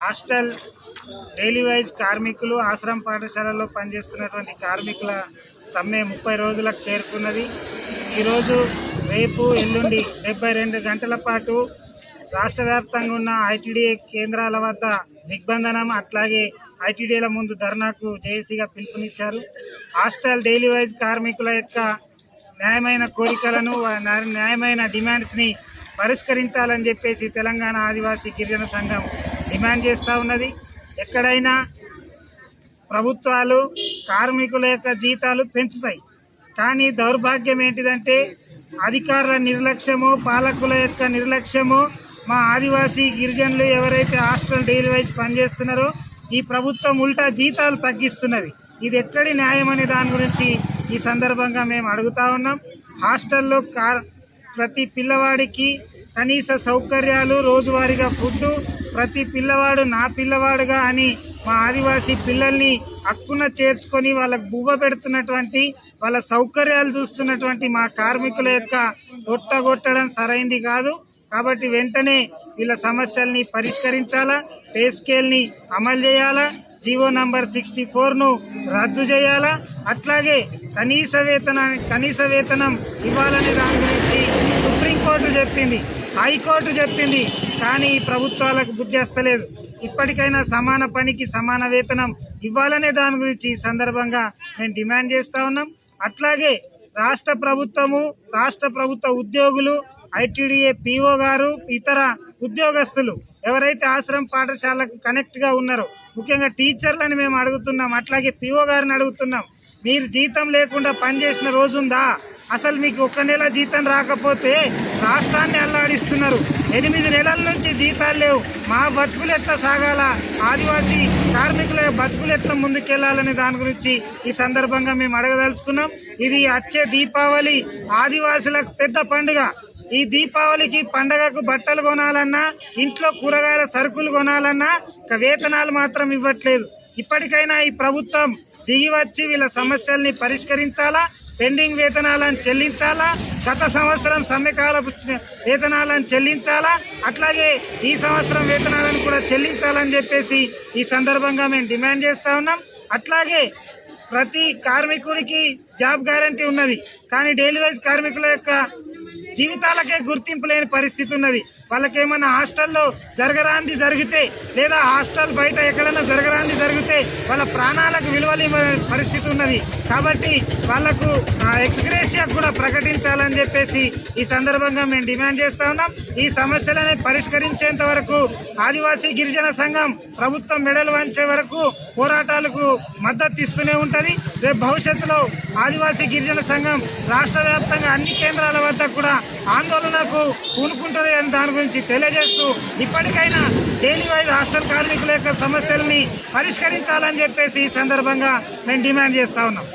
Hostel daily wise కార్మికులు ఆశ్రమ పాఠశాలలో పనిచేస్తున్నటువంటి కార్మికుల సమ్మె 30 రోజులకు చేరుకున్నది. ఈరోజు రేపు ఎల్లుండి 72 గంటల పాటు రాష్ట్ర వ్యాప్తంగా ఉన్న ఐటీడీఏ కేంద్రాల వద్ద దిగ్బంధనం, అట్లాగే ఐటీడీఏల ముందు ధర్నాకు జేఏసీగా పిలుపునిచ్చారు. హాస్టల్ డైలీ వైజ్ కార్మికుల యొక్క న్యాయమైన కోరికలను, న్యాయమైన డిమాండ్స్ని పరిష్కరించాలని చెప్పేసి తెలంగాణ ఆదివాసీ గిరిజన సంఘం డిమాండ్ చేస్తూ ఉన్నది. ఎక్కడైనా ప్రభుత్వాలు కార్మికుల యొక్క జీతాలు పెంచుతాయి, కానీ దౌర్భాగ్యం ఏంటిదంటే అధికారుల నిర్లక్ష్యము, పాలకుల యొక్క నిర్లక్ష్యము మా ఆదివాసీ గిరిజనులు ఎవరైతే హాస్టల్ డైలీ వైజ్ పనిచేస్తున్నారో ఈ ప్రభుత్వం ఉల్టా జీతాలు తగ్గిస్తున్నది. ఇది ఎక్కడి న్యాయం అనే దాని గురించి ఈ సందర్భంగా మేము అడుగుతా ఉన్నాం. హాస్టల్లో ప్రతి పిల్లవాడికి కనీస సౌకర్యాలు, రోజువారీగా ఫుడ్డు, ప్రతి పిల్లవాడు నా పిల్లవాడుగా అని మా ఆదివాసీ పిల్లల్ని హక్కున చేర్చుకొని వాళ్ళకు బువ్వ పెడుతున్నటువంటి, వాళ్ళ సౌకర్యాలు చూస్తున్నటువంటి మా కార్మికుల యొక్క కొట్టడం సరైంది కాదు. కాబట్టి వెంటనే వీళ్ళ సమస్యల్ని పరిష్కరించాలా, పే స్కేల్ని అమలు చేయాలా, జీవో నంబర్ 64ను రద్దు చేయాలా, అట్లాగే కనీస వేతనం ఇవ్వాలని దాని గురించి సుప్రీంకోర్టు చెప్పింది, హైకోర్టు చెప్పింది, కానీ ఈ ప్రభుత్వాలకు బుద్ధి వస్తలేదు. ఇప్పటికైనా సమాన పనికి సమాన వేతనం ఇవ్వాలనే దాని గురించి ఈ సందర్భంగా మేము డిమాండ్ చేస్తూ ఉన్నాం. అట్లాగే రాష్ట్ర ప్రభుత్వ ఉద్యోగులు, ఐటీడీఏ పీఓ గారు, ఇతర ఉద్యోగస్తులు ఎవరైతే ఆశ్రమ పాఠశాలకు కనెక్ట్గా ఉన్నారో, ముఖ్యంగా టీచర్లని మేము అడుగుతున్నాం, అట్లాగే పీఓ గారిని అడుగుతున్నాం, మీరు జీతం లేకుండా పనిచేసిన రోజుందా? అసలు మీకు 1 నెల జీతం రాకపోతే రాష్ట్రాన్ని అల్లాడిస్తున్నారు. 8 నెలల నుంచి జీతాలు లేవు. మా బతుకులు ఎట్లా సాగాల, ఆదివాసీ కార్మికుల బతుకులు ఎట్లా ముందుకెళ్లాలనే దాని గురించి ఈ సందర్భంగా మేము అడగదలుచుకున్నాం. ఇది వచ్చే దీపావళి ఆదివాసులకు పెద్ద పండుగ. ఈ దీపావళికి పండగకు బట్టలు కొనాలన్నా, ఇంట్లో కూరగాయల సరుకులు కొనాలన్నా వేతనాలు మాత్రం ఇవ్వట్లేదు. ఇప్పటికైనా ఈ ప్రభుత్వం దిగి వచ్చి వీళ్ళ సమస్యల్ని పరిష్కరించాలా, పెండింగ్ వేతనాలను చెల్లించాలా, గత సంవత్సరం సమ్మెకాలపు వేతనాలను చెల్లించాలా, అట్లాగే ఈ సంవత్సరం వేతనాలను కూడా చెల్లించాలని చెప్పేసి ఈ సందర్భంగా మేము డిమాండ్ చేస్తూ ఉన్నాం. అట్లాగే ప్రతి కార్మికుడికి జాబ్ గ్యారంటీ ఉన్నది, కానీ డైలీ వైజ్ కార్మికుల యొక్క జీవితాలకే గుర్తింపు లేని పరిస్థితి ఉన్నది. వాళ్ళకేమన్నా హాస్టల్లో జరగరాంది జరిగితే, లేదా హాస్టల్ బయట ఎక్కడైనా జరగరాంది జరిగితే వాళ్ళ ప్రాణాలకు విలువలేని పరిస్థితి ఉన్నది. కాబట్టి వాళ్లకు ఎక్స్గ్రేషియా కూడా ప్రకటించాలని చెప్పేసి ఈ సందర్భంగా మేము డిమాండ్ చేస్తా ఉన్నాం. ఈ సమస్యలను పరిష్కరించేంత వరకు ఆదివాసీ గిరిజన సంఘం ప్రభుత్వం మెడలు వంచే వరకు పోరాటాలకు మద్దతు ఇస్తూనే ఉంటుంది. రేపు భవిష్యత్తులో ఆదివాసీ గిరిజన సంఘం రాష్ట్ర వ్యాప్తంగా అన్ని కేంద్రాల వద్ద కూడా ఆందోళనకు పూనుకుంటుంది అని దాని గురించి తెలియజేస్తూ, ఇప్పటికైనా డైలీ వైజ్ హాస్టల్ కార్మికుల యొక్క సమస్యల్ని పరిష్కరించాలని చెప్పేసి ఈ సందర్భంగా మేము డిమాండ్ చేస్తా ఉన్నాం.